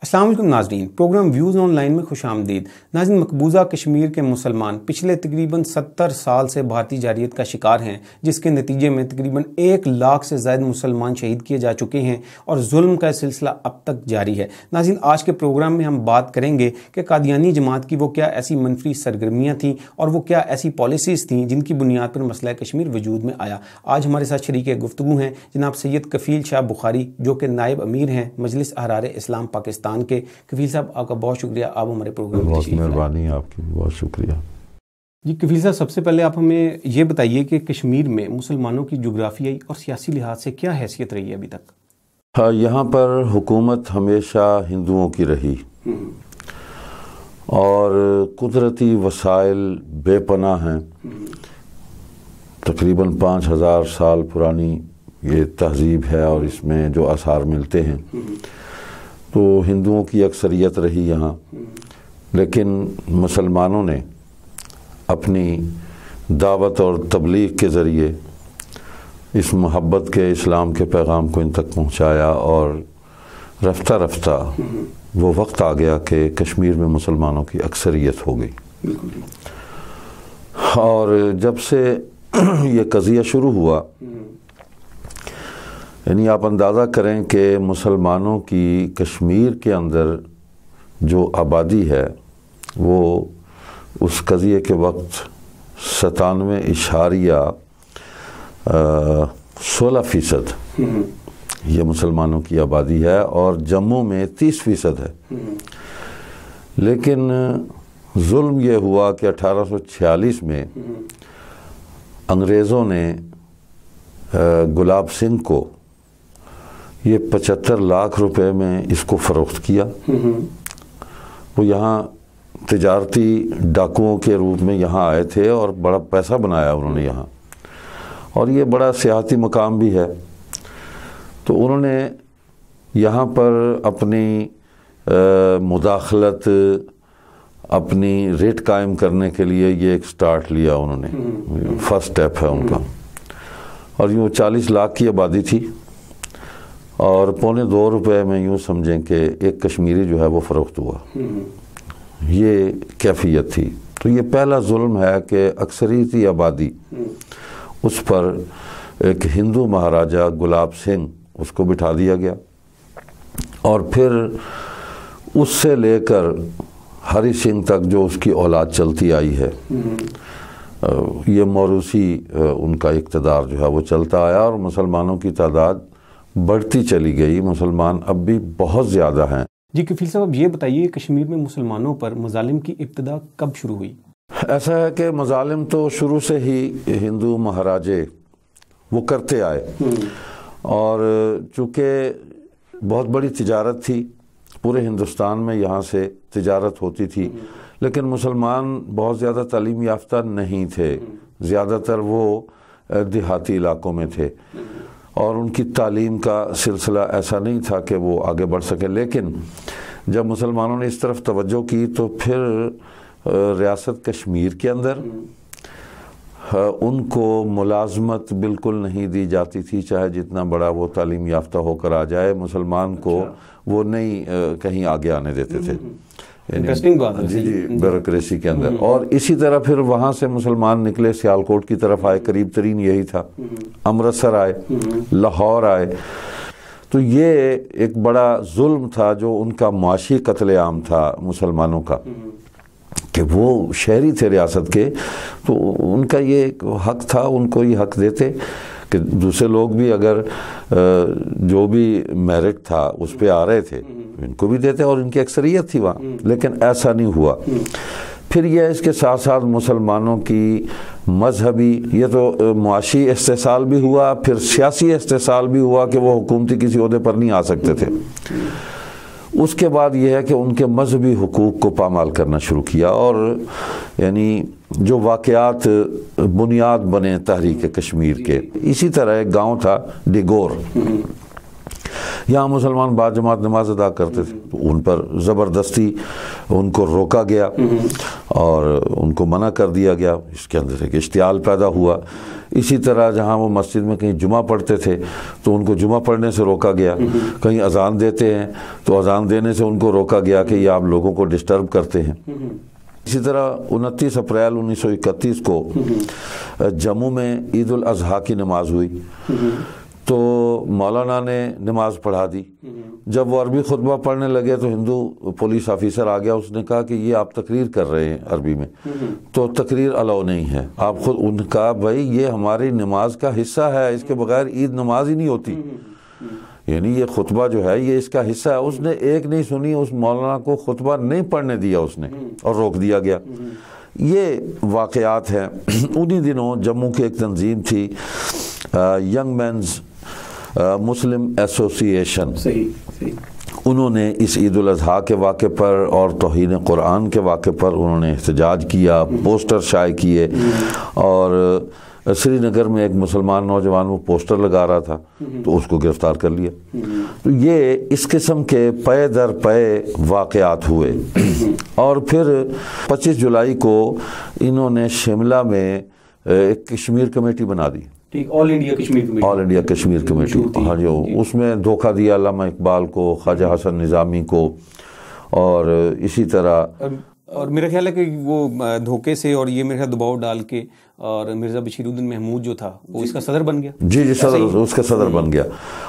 السلام علیکم ناظرین، پروگرام ویوز آن لائن میں خوش آمدید۔ ناظرین، مقبوضہ کشمیر کے مسلمان پچھلے تقریباً 70 سال سے بھارتی جارحیت کا شکار ہیں، جس کے نتیجے میں تقریباً 1 لاکھ سے زائد مسلمان شہید کیے جا چکے ہیں اور ظلم کا سلسلہ اب تک جاری ہے۔ ناظرین، آج کے پروگرام میں ہم بات کریں گے کہ قادیانی جماعت کی وہ کیا ایسی منفی سرگرمیاں تھیں اور وہ کیا ایسی پالیسیز تھیں جن کی بنیاد پر مسئلہ کشمیر وجود میں آیا۔ آج ہمارے ساتھ شریک گفتگو ہیں جناب سید کفیل شاہ بخاری، جو کہ نائب امیر ہیں مجلس احرار اسلام پاکستان کے۔ کفیل صاحب، آپ کا بہت شکریہ، آپ ہمارے پروگرام میں بہت مہربانی، آپ کی بہت شکریہ۔ جی کفیل صاحب، سب سے پہلے آپ ہمیں یہ بتائیے کہ کشمیر میں مسلمانوں کی جغرافیائی اور سیاسی لحاظ سے کیا حیثیت رہی ہے ابھی تک؟ ہاں، یہاں پر حکومت ہمیشہ ہندوؤں کی رہی اور قدرتی وسائل بے پناہ ہیں۔ تقریباً 5000 سال پرانی یہ تہذیب ہے اور اس میں جو آثار ملتے ہیں تو ہندوؤں کی اکثریت رہی یہاں، لیکن مسلمانوں نے اپنی دعوت اور تبلیغ کے ذریعے اس محبت کے اسلام کے پیغام کو ان تک پہنچایا اور رفتہ رفتہ وہ وقت آ گیا کہ کشمیر میں مسلمانوں کی اکثریت ہو گئی۔ اور جب سے یہ قضیہ شروع ہوا، یعنی آپ اندازہ کریں کہ مسلمانوں کی کشمیر کے اندر جو آبادی ہے وہ اس قضیے کے وقت 97.16% یہ مسلمانوں کی آبادی ہے اور جموں میں 30% ہے۔ لیکن ظلم یہ ہوا کہ 1846 میں انگریزوں نے گلاب سنگھ کو یہ 75 لاکھ روپے میں اس کو فروخت کیا۔ وہ یہاں تجارتی ڈاکوؤں کے روپ میں یہاں آئے تھے اور بڑا پیسہ بنایا انہوں نے یہاں، اور یہ بڑا سیاحتی مقام بھی ہے۔ تو انہوں نے یہاں پر اپنی مداخلت، اپنی ریٹ قائم کرنے کے لیے یہ ایک سٹارٹ لیا انہوں نے، فرسٹ سٹیپ ہے ان کا۔ اور یوں 40 لاکھ کی آبادی تھی اور $2.25 میں یوں سمجھیں کہ ایک کشمیری جو ہے وہ فروخت ہوا۔ یہ کیفیت تھی۔ تو یہ پہلا ظلم ہے کہ اکثریتی آبادی اس پر ایک ہندو مہاراجہ گلاب سنگھ اس کو بٹھا دیا گیا، اور پھر اس سے لے کر ہری سنگھ تک جو اس کی اولاد چلتی آئی ہے، یہ موروثی ان کا اقتدار جو ہے وہ چلتا آیا اور مسلمانوں کی تعداد بڑھتی چلی گئی۔ مسلمان اب بھی بہت زیادہ ہیں۔ جی کفیل صاحب، یہ بتائیے کشمیر میں مسلمانوں پر مظالم کی ابتدا کب شروع ہوئی؟ ایسا ہے کہ مظالم تو شروع سے ہی ہندو مہاراجے وہ کرتے آئے، اور چونکہ بہت بڑی تجارت تھی پورے ہندوستان میں، یہاں سے تجارت ہوتی تھی، لیکن مسلمان بہت زیادہ تعلیم یافتہ نہیں تھے، زیادہ تر وہ دیہاتی علاقوں میں تھے اور ان کی تعلیم کا سلسلہ ایسا نہیں تھا کہ وہ آگے بڑھ سکے۔ لیکن جب مسلمانوں نے اس طرف توجہ کی تو پھر ریاست کشمیر کے اندر ان کو ملازمت بالکل نہیں دی جاتی تھی، چاہے جتنا بڑا وہ تعلیم یافتہ ہو کر آ جائے، مسلمان کو وہ نہیں کہیں آگے آنے دیتے تھے، جی بیوروکریسی کے اندر۔ اور اسی طرح پھر وہاں سے مسلمان نکلے، سیالکوٹ کی طرف آئے، قریب ترین یہی تھا، امرتسر آئے، لاہور آئے۔ تو یہ ایک بڑا ظلم تھا جو ان کا معاشی قتل عام تھا مسلمانوں کا، کہ وہ شہری تھے ریاست کے، تو ان کا یہ حق تھا، ان کو یہ حق دیتے کہ دوسرے لوگ بھی اگر جو بھی میرٹ تھا اس پہ آ رہے تھے ان کو بھی دیتے، اور ان کی اکثریت تھی وہاں، لیکن ایسا نہیں ہوا۔ پھر یہ اس کے ساتھ ساتھ مسلمانوں کی مذہبی، یہ تو معاشی استحصال بھی ہوا، پھر سیاسی استحصال بھی ہوا کہ وہ حکومتی کسی عہدے پر نہیں آ سکتے تھے۔ اس کے بعد یہ ہے کہ ان کے مذہبی حقوق کو پامال کرنا شروع کیا، اور یعنی جو واقعات بنیاد بنے تحریک کشمیر کے، اسی طرح ایک گاؤں تھا ڈیگور، یہاں مسلمان با جماعت نماز ادا کرتے تھے، ان پر زبردستی ان کو روکا گیا اور ان کو منع کر دیا گیا۔ اس کے اندر ایک اشتعال پیدا ہوا اسی طرح جہاں وہ مسجد میں کہیں جمعہ پڑھتے تھے تو ان کو جمعہ پڑھنے سے روکا گیا، کہیں اذان دیتے ہیں تو اذان دینے سے ان کو روکا گیا کہ یہ آپ لوگوں کو ڈسٹرب کرتے ہیں۔ اسی طرح 29 اپریل 1931 کو جموں میں عید الاضحیٰ کی نماز ہوئی تو مولانا نے نماز پڑھا دی۔ جب وہ عربی خطبہ پڑھنے لگے تو ہندو پولیس آفیسر آ گیا، اس نے کہا کہ یہ آپ تقریر کر رہے ہیں عربی میں، تو تقریر الاؤ نہیں ہے۔ آپ خود ان نے کہا بھائی یہ ہماری نماز کا حصہ ہے، اس کے بغیر عید نماز ہی نہیں ہوتی، یعنی یہ خطبہ جو ہے یہ اس کا حصہ ہے۔ اس نے ایک نہیں سنی، اس مولانا کو خطبہ نہیں پڑھنے دیا اس نے اور روک دیا گیا۔ یہ واقعات ہیں۔ انہی دنوں جموں کی ایک تنظیم تھی ینگ مینز مسلم ایسوسی ایشن، انہوں نے اس عید الاضحیٰ کے واقعے پر اور توہین قرآن کے واقعے پر انہوں نے احتجاج کیا، پوسٹر شائع کیے، اور سری نگر میں ایک مسلمان نوجوان وہ پوسٹر لگا رہا تھا تو اس کو گرفتار کر لیا۔ تو یہ اس قسم کے پے در پے واقعات ہوئے۔ اور پھر 25 جولائی کو انہوں نے شملہ میں ایک کشمیر کمیٹی بنا دی، آل انڈیا کشمیر کمیٹی، آل انڈیا کشمیر کمیٹی، ہاں جی، اس میں دھوکہ دیا علامہ اقبال کو، خواجہ حسن نظامی کو، اور اسی طرح اور میرا خیال ہے کہ وہ دھوکے سے اور یہ میرا دباؤ ڈال کے، اور مرزا بشیر الدین محمود جو تھا وہ اس کا صدر بن گیا۔ جی صدر، اس کا صدر بن گیا۔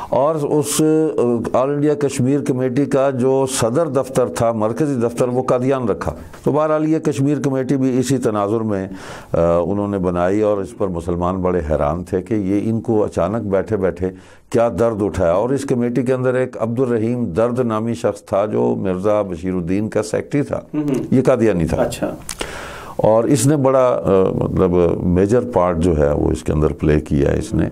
اور اس آل انڈیا کشمیر کمیٹی کا جو صدر دفتر تھا، مرکزی دفتر، وہ قادیان رکھا۔ تو بہرحال یہ کشمیر کمیٹی بھی اسی تناظر میں انہوں نے بنائی، اور اس پر مسلمان بڑے حیران تھے کہ یہ ان کو اچانک بیٹھے بیٹھے کیا درد اٹھایا۔ اور اس کمیٹی کے اندر ایک عبد الرحیم درد نامی شخص تھا جو مرزا بشیر الدین کا سیکٹری تھا، یہ قادیانی تھا۔ اچھا۔ اور اس نے بڑا مطلب میجر پارٹ جو ہے وہ اس کے اندر پلے کیا اس نے،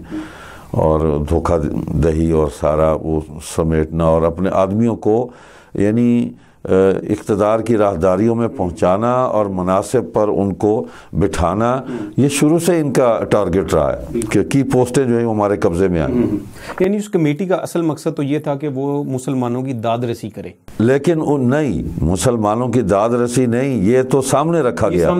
اور دھوکہ دہی اور سارا وہ سمیٹنا اور اپنے آدمیوں کو یعنی اقتدار کی راہداریوں میں پہنچانا اور مناصب پر ان کو بٹھانا، یہ شروع سے ان کا ٹارگٹ رہا ہے کہ کی پوسٹیں جو ہیں وہ ہمارے قبضے میں آئیں۔ یعنی اس کمیٹی کا اصل مقصد تو یہ تھا کہ وہ مسلمانوں کی داد رسی کرے، لیکن نہیں، مسلمانوں کی داد رسی نہیں، یہ تو سامنے رکھا گیا۔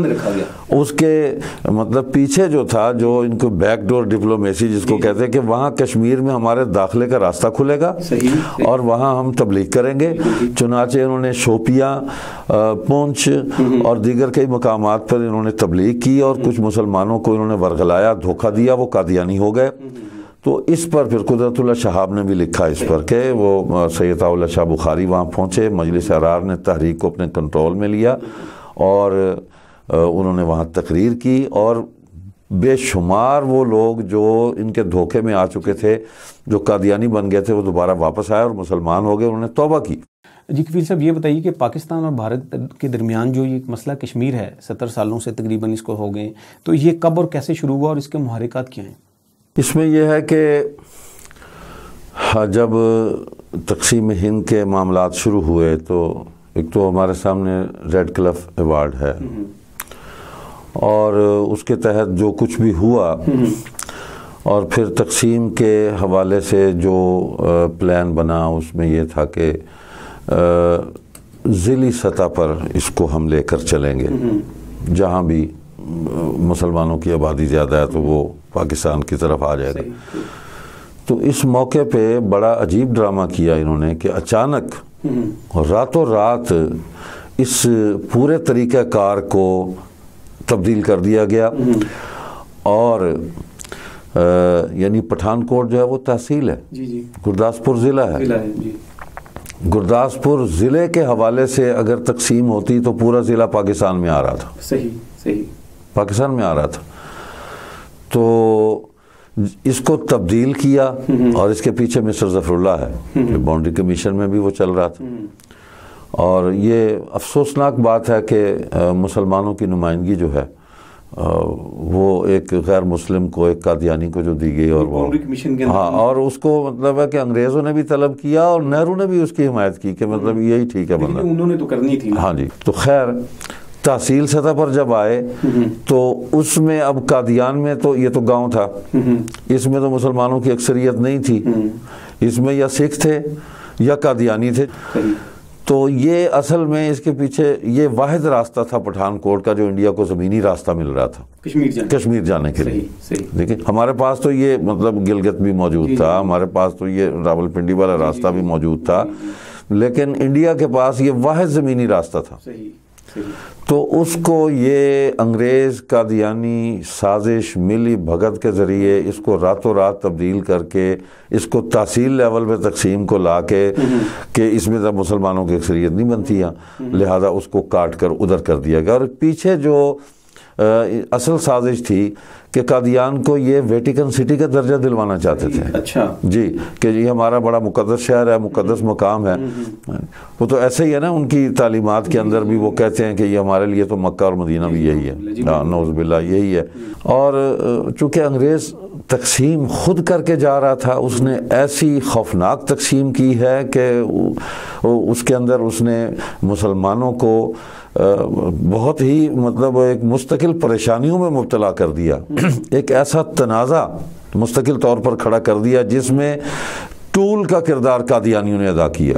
اس کے مطلب پیچھے جو تھا، جو ان کو بیک ڈور ڈپلومیسی جس کو کہتے ہیں، کہ وہاں کشمیر میں ہمارے داخلے کا راستہ کھلے گا اور وہاں ہم تبلیغ کریں گے۔ چنانچہ انہوں نے شوپیاں، پونچھ اور دیگر کئی مقامات پر انہوں نے تبلیغ کی، اور کچھ مسلمانوں کو انہوں نے ورغلایا، دھوکہ دیا، وہ قادیانی ہو گئے۔ تو اس پر پھر قدرت اللہ شہاب نے بھی لکھا اس پر کہ وہ سید اللہ شاہ بخاری وہاں پہنچے، مجلس ارار نے تحریک کو اپنے کنٹرول میں لیا اور انہوں نے وہاں تقریر کی، اور بے شمار وہ لوگ جو ان کے دھوکے میں آ چکے تھے، جو قادیانی بن گئے تھے، وہ دوبارہ واپس آئے اور مسلمان ہو گئے، انہوں نے توبہ کی۔ جی کفیل صاحب، یہ بتائیے کہ پاکستان اور بھارت کے درمیان جو یہ مسئلہ کشمیر ہے، 70 سالوں سے تقریباً اس کو ہو گئے، تو یہ کب اور کیسے شروع ہوا اور اس کے محرکات کیا ہیں؟ اس میں یہ ہے کہ جب تقسیم ہند کے معاملات شروع ہوئے تو ایک تو ہمارے سامنے ریڈ کلف ایوارڈ ہے، اور اس کے تحت جو کچھ بھی ہوا، اور پھر تقسیم کے حوالے سے جو پلان بنا اس میں یہ تھا کہ ضلعی سطح پر اس کو ہم لے کر چلیں گے، جہاں بھی مسلمانوں کی آبادی زیادہ ہے تو وہ پاکستان کی طرف آ جائے گا۔ تو اس موقع پہ بڑا عجیب ڈرامہ کیا انہوں نے کہ اچانک راتوں رات اس پورے طریقہ کار کو تبدیل کر دیا گیا، اور یعنی پٹھان کوٹ جو ہے وہ تحصیل ہے، گرداسپور ضلع ہے۔ گرداسپور ضلع کے حوالے سے اگر تقسیم ہوتی تو پورا ضلع پاکستان میں آ رہا تھا، صحیح پاکستان میں آ رہا تھا۔ تو اس کو تبدیل کیا، اور اس کے پیچھے مسٹر ظفر اللہ ہے جو باؤنڈری کمیشن میں بھی وہ چل رہا تھا۔ اور یہ افسوسناک بات ہے کہ مسلمانوں کی نمائندگی جو ہے وہ ایک غیر مسلم کو، ایک قادیانی کو جو دی گئی، اور وہ ہاں، اور اس کو مطلب ہے کہ انگریزوں نے بھی طلب کیا اور نہرو نے بھی اس کی حمایت کی کہ مطلب یہی ٹھیک ہے بندہ، انہوں نے تو کرنی تھی۔ ہاں جی۔ تو خیر تحصیل سطح پر جب آئے تو اس میں اب قادیان میں تو یہ تو گاؤں تھا، اس میں تو مسلمانوں کی اکثریت نہیں تھی، اس میں یا سکھ تھے یا قادیانی تھے۔ تو یہ اصل میں اس کے پیچھے یہ واحد راستہ تھا پٹھان کوٹ کا جو انڈیا کو زمینی راستہ مل رہا تھا کشمیر جانے کے لیے. دیکھیں ہمارے پاس تو یہ مطلب گلگت بھی موجود تھا, ہمارے پاس تو یہ راول پنڈی والا راستہ بھی موجود تھا, لیکن انڈیا کے پاس یہ واحد زمینی راستہ تھا. تو اس کو یہ انگریز قادیانی سازش ملی بھگت کے ذریعے اس کو راتوں رات تبدیل کر کے اس کو تحصیل لیول پہ تقسیم کو لا کے کہ اس میں مسلمانوں کی اکثریت نہیں بنتی ہیں, لہذا اس کو کاٹ کر ادھر کر دیا گیا. اور پیچھے جو اصل سازش تھی کہ قادیان کو یہ ویٹیکن سٹی کا درجہ دلوانا چاہتے تھے. اچھا جی, کہ یہ ہمارا بڑا مقدس شہر ہے, مقدس مقام ہے. وہ تو ایسے ہی ہے نا, ان کی تعلیمات کے اندر بھی وہ کہتے ہیں کہ یہ ہمارے لیے تو مکہ اور مدینہ بھی یہی ہے, نعوذ باللہ یہی ہے. اور چونکہ انگریز تقسیم خود کر کے جا رہا تھا, اس نے ایسی خوفناک تقسیم کی ہے کہ اس کے اندر اس نے مسلمانوں کو بہت ہی مطلب ایک مستقل پریشانیوں میں مبتلا کر دیا. ایک ایسا تنازع مستقل طور پر کھڑا کر دیا جس میں ٹول کا کردار قادیانیوں نے ادا کیا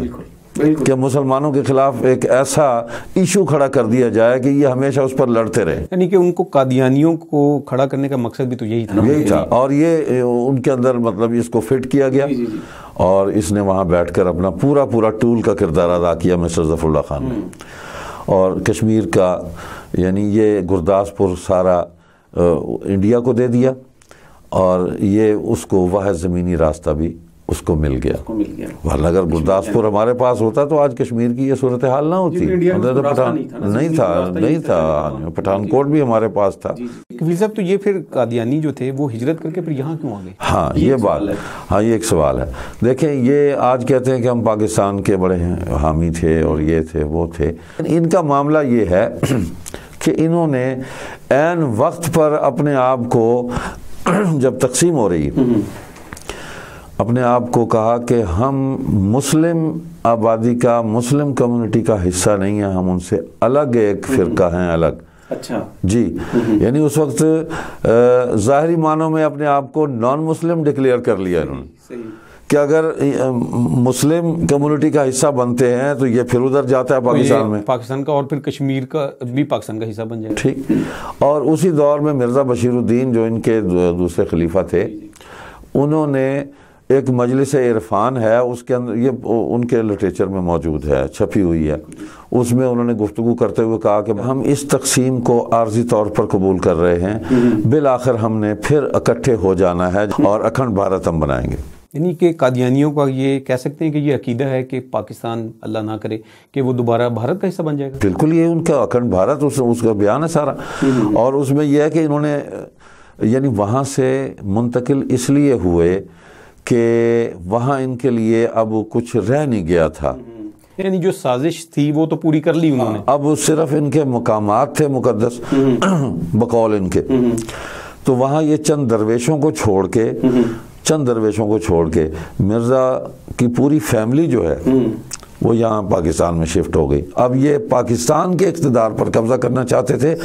کہ مسلمانوں کے خلاف ایک ایسا ایشو کھڑا کر دیا جائے کہ یہ ہمیشہ اس پر لڑتے رہے. یعنی کہ ان کو قادیانیوں کو کھڑا کرنے کا مقصد بھی تو یہی تھا. اور یہ ان کے اندر مطلب اس کو فٹ کیا گیا اور اس نے وہاں بیٹھ کر اپنا پورا ٹول کا کردار ادا کیا مسٹر ظفر اللہ خان نے. اور کشمیر کا یعنی یہ گرداسپور سارا انڈیا کو دے دیا اور یہ اس کو واحد زمینی راستہ بھی اس کو مل گیا. ورنہ اگر گرداسپور ہمارے پاس ہوتا تو آج کشمیر کی یہ صورتحال نہ ہوتی. نہیں تھا, پٹھان کوٹ بھی ہمارے پاس تھا. کفیل صاحب تو یہ پھر قادیانی جو تھے وہ ہجرت کر کے پھر یہاں کیوں آ گئے؟ ہاں یہ بات, ہاں یہ ایک سوال ہے. دیکھیں یہ آج کہتے ہیں کہ ہم پاکستان کے بڑے حامی تھے اور یہ تھے وہ تھے. ان کا معاملہ یہ ہے کہ انہوں نے عین وقت پر اپنے آپ کو جب تقسیم ہو رہی اپنے آپ کو کہا کہ ہم مسلم آبادی کا مسلم کمیونٹی کا حصہ نہیں ہیں, ہم ان سے الگ ایک فرقہ ہیں الگ. اچھا جی, یعنی اس وقت ظاہری معنوں میں اپنے آپ کو نان مسلم ڈکلیئر کر لیا انہوں نے کہ اگر مسلم کمیونٹی کا حصہ بنتے ہیں تو یہ پھر ادھر جاتا ہے پاکستان میں, پاکستان کا, اور پھر کشمیر کا بھی پاکستان کا حصہ بن جائے. ٹھیک. اور اسی دور میں مرزا بشیر الدین جو ان کے دوسرے خلیفہ تھے, انہوں نے ایک مجلس عرفان ہے, اس کے اندر یہ ان کے لٹریچر میں موجود ہے, چھپی ہوئی ہے, اس میں انہوں نے گفتگو کرتے ہوئے کہا کہ ہم اس تقسیم کو عارضی طور پر قبول کر رہے ہیں, بالآخر ہم نے پھر اکٹھے ہو جانا ہے اور اکھنڈ بھارت ہم بنائیں گے. یعنی کہ قادیانیوں کا یہ کہہ سکتے ہیں کہ یہ عقیدہ ہے کہ پاکستان اللہ نہ کرے کہ وہ دوبارہ بھارت کا حصہ بن جائے گا. بالکل, یہ ان کا اکھنڈ بھارت اس کا بیان ہے سارا. اور اس میں یہ ہے کہ انہوں نے یعنی وہاں سے منتقل اس لیے ہوئے کہ وہاں ان کے لیے اب کچھ رہ نہیں گیا تھا. یعنی جو سازش تھی وہ تو پوری کر لی انہوں نے, اب صرف ان کے مقامات تھے مقدس بقول ان کے. تو وہاں یہ چند درویشوں کو چھوڑ کے مرزا کی پوری فیملی جو ہے وہ یہاں پاکستان میں شفٹ ہو گئی. اب یہ پاکستان کے اقتدار پر قبضہ کرنا چاہتے تھے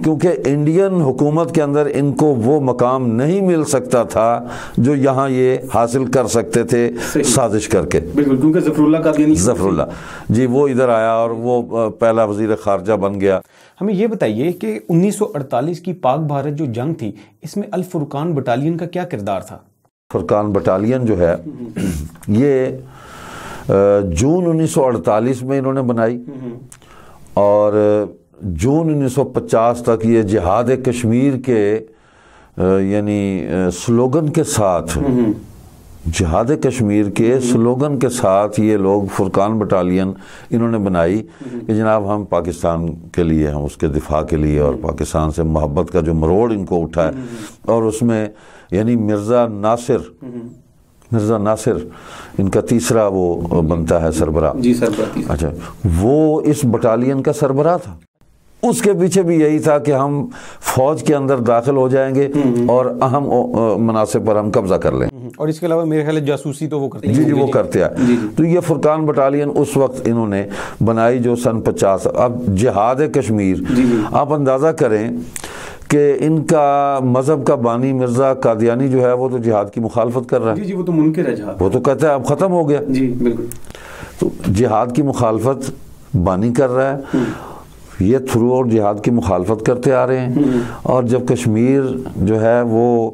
کیونکہ انڈین حکومت کے اندر ان کو وہ مقام نہیں مل سکتا تھا جو یہاں یہ حاصل کر سکتے تھے سازش کر کے. بالکل, کیونکہ ظفر اللہ جی وہ ادھر آیا اور وہ پہلا وزیر خارجہ بن گیا. ہمیں یہ بتائیے کہ 1948 کی پاک بھارت جو جنگ تھی اس میں الفرقان بٹالین کا کیا کردار تھا؟ فرقان بٹالین جو ہے یہ جون 1948 میں انہوں نے بنائی اور جون 1950 تک یہ جہاد کشمیر کے یعنی سلوگن کے ساتھ جہاد کشمیر کے سلوگن کے ساتھ یہ لوگ فرقان بٹالین انہوں نے بنائی کہ جناب ہم پاکستان کے لیے, ہم اس کے دفاع کے لیے, اور پاکستان سے محبت کا جو مروڑ ان کو اٹھا ہے. اور اس میں یعنی مرزا ناصر ان کا تیسرا وہ بنتا ہے سربراہ. جی سربراہ. اچھا, وہ اس بٹالین کا سربراہ تھا. اس کے پیچھے بھی یہی تھا کہ ہم فوج کے اندر داخل ہو جائیں گے اور اہم مناصب پر ہم قبضہ کر لیں. اور اس کے علاوہ میرے خیال ہے جاسوسی تو وہ کرتے ہیں. جی وہ کرتے ہیں. تو یہ فرقان بٹالین اس وقت انہوں نے بنائی جو سن 50. اب جہاد کشمیر آپ اندازہ کریں کہ ان کا مذہب کا بانی مرزا قادیانی جو ہے وہ تو جہاد کی مخالفت کر رہا ہے. جی وہ تو منکر ہے جہاد. وہ تو کہتا ہے اب ختم ہو گیا. جی بالکل. تو جہاد کی مخالفت بانی کر رہا ہے، یہ تھرو آؤٹ جہاد کی مخالفت کرتے آ رہے ہیں. اور جب کشمیر جو ہے وہ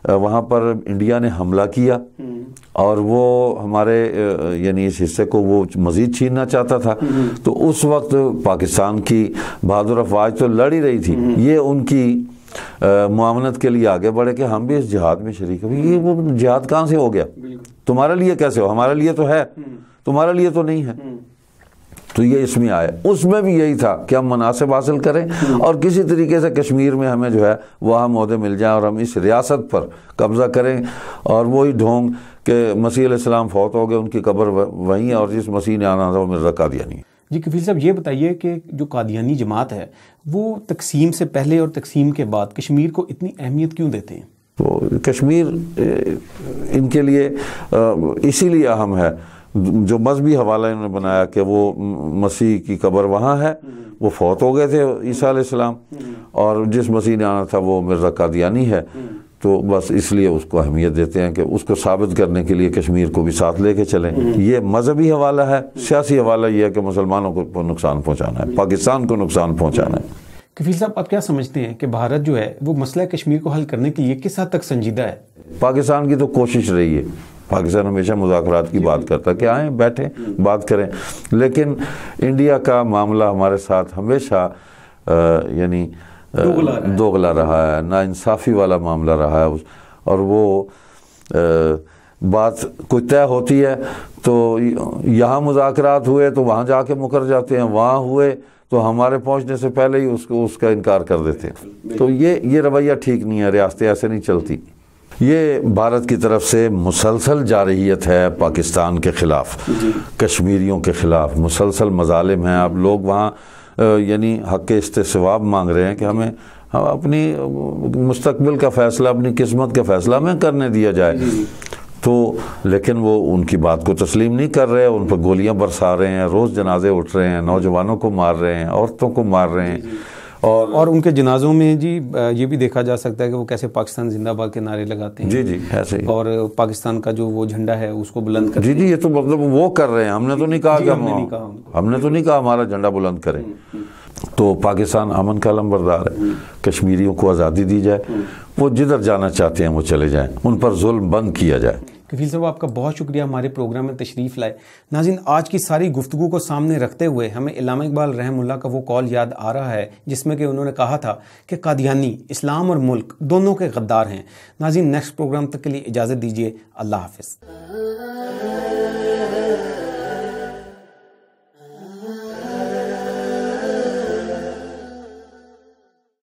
وہاں پر انڈیا نے حملہ کیا اور وہ ہمارے یعنی اس حصے کو وہ مزید چھیننا چاہتا تھا، تو اس وقت پاکستان کی بہادر افواج تو لڑ ہی رہی تھی، یہ ان کی معاونت کے لیے آگے بڑھے کہ ہم بھی اس جہاد میں شریک ہیں. یہ وہ جہاد کہاں سے ہو گیا؟ تمہارے لیے کیسے ہو؟ ہمارے لیے تو ہے، تمہارے لیے تو نہیں ہے. تو یہ اس میں آئے. اس میں بھی یہی تھا کہ ہم مناصب حاصل کریں اور کسی طریقے سے کشمیر میں ہمیں جو ہے وہ ہم عہدے مل جائیں اور ہم اس ریاست پر قبضہ کریں. اور وہی ڈھونگ کہ مسیح علیہ السلام فوت ہو گئے، ان کی قبر وہیں ہے، اور جس مسیح نے آنا تھا وہ مرزا قادیانی ہے. جی کفیل صاحب، یہ بتائیے کہ جو قادیانی جماعت ہے وہ تقسیم سے پہلے اور تقسیم کے بعد کشمیر کو اتنی اہمیت کیوں دیتے ہیں؟ تو کشمیر ان کے لیے اسی لیے اہم ہے. جو مذہبی حوالہ انہوں نے بنایا کہ وہ مسیح کی قبر وہاں ہے، وہ فوت ہو گئے تھے عیسیٰ علیہ السلام، اور جس مسیح نے آنا تھا وہ مرزا قادیانی ہے. تو بس اس لیے اس کو اہمیت دیتے ہیں کہ اس کو ثابت کرنے کے لیے کشمیر کو بھی ساتھ لے کے چلیں. یہ مذہبی حوالہ ہے. سیاسی حوالہ یہ ہے کہ مسلمانوں کو نقصان پہنچانا ہے، پاکستان کو نقصان پہنچانا ہے. کفیل صاحب، آپ کیا سمجھتے ہیں کہ بھارت جو ہے وہ مسئلہ کشمیر کو حل کرنے کے لیے کس حد تک سنجیدہ ہے؟ پاکستان کی تو کوشش رہی ہے. پاکستان ہمیشہ مذاکرات کی بات کرتا ہے کہ آئیں بیٹھیں بات کریں، لیکن انڈیا کا معاملہ ہمارے ساتھ ہمیشہ یعنی دوغلا رہا ہے، ناانصافی والا معاملہ رہا ہے. اور وہ بات کوئی طے ہوتی ہے تو یہاں مذاکرات ہوئے تو وہاں جا کے مکر جاتے ہیں، وہاں ہوئے تو ہمارے پہنچنے سے پہلے ہی اس کا انکار کر دیتے ہیں. تو یہ رویہ ٹھیک نہیں ہے. ریاستیں ایسے نہیں چلتی. یہ بھارت کی طرف سے مسلسل جارحیت ہے پاکستان کے خلاف، کشمیریوں کے خلاف مسلسل مظالم ہیں. اب لوگ وہاں یعنی حق استثواب مانگ رہے ہیں کہ ہمیں اپنی مستقبل کا فیصلہ، اپنی قسمت کا فیصلہ ہمیں کرنے دیا جائے. تو لیکن وہ ان کی بات کو تسلیم نہیں کر رہے، ان پر گولیاں برسا رہے ہیں، روز جنازے اٹھ رہے ہیں، نوجوانوں کو مار رہے ہیں، عورتوں کو مار رہے ہیں. اور ان کے جنازوں میں جی یہ بھی دیکھا جا سکتا ہے کہ وہ کیسے پاکستان زندہ باد کے نعرے لگاتے ہیں. جی ایسے ہی. اور پاکستان کا جو وہ جھنڈا ہے اس کو بلند کرتے ہیں. جی یہ تو مطلب وہ کر رہے ہیں. ہم نے تو نہیں کہا کہ ہم نے تو نہیں کہا ہمارا جھنڈا بلند کریں. تو پاکستان امن کا علمبردار ہے. کشمیریوں کو آزادی دی جائے، وہ جدھر جانا چاہتے ہیں وہ چلے جائیں، ان پر ظلم بند کیا جائے. کفیل صاحب، آپ کا بہت شکریہ ہمارے پروگرام میں تشریف لائے. ناظرین، آج کی ساری گفتگو کو سامنے رکھتے ہوئے ہمیں علامہ اقبال رحم اللہ کا وہ قول یاد آ رہا ہے جس میں کہ انہوں نے کہا تھا کہ قادیانی اسلام اور ملک دونوں کے غدار ہیں. ناظرین، نیکسٹ پروگرام تک کے لیے اجازت دیجیے. اللہ حافظ.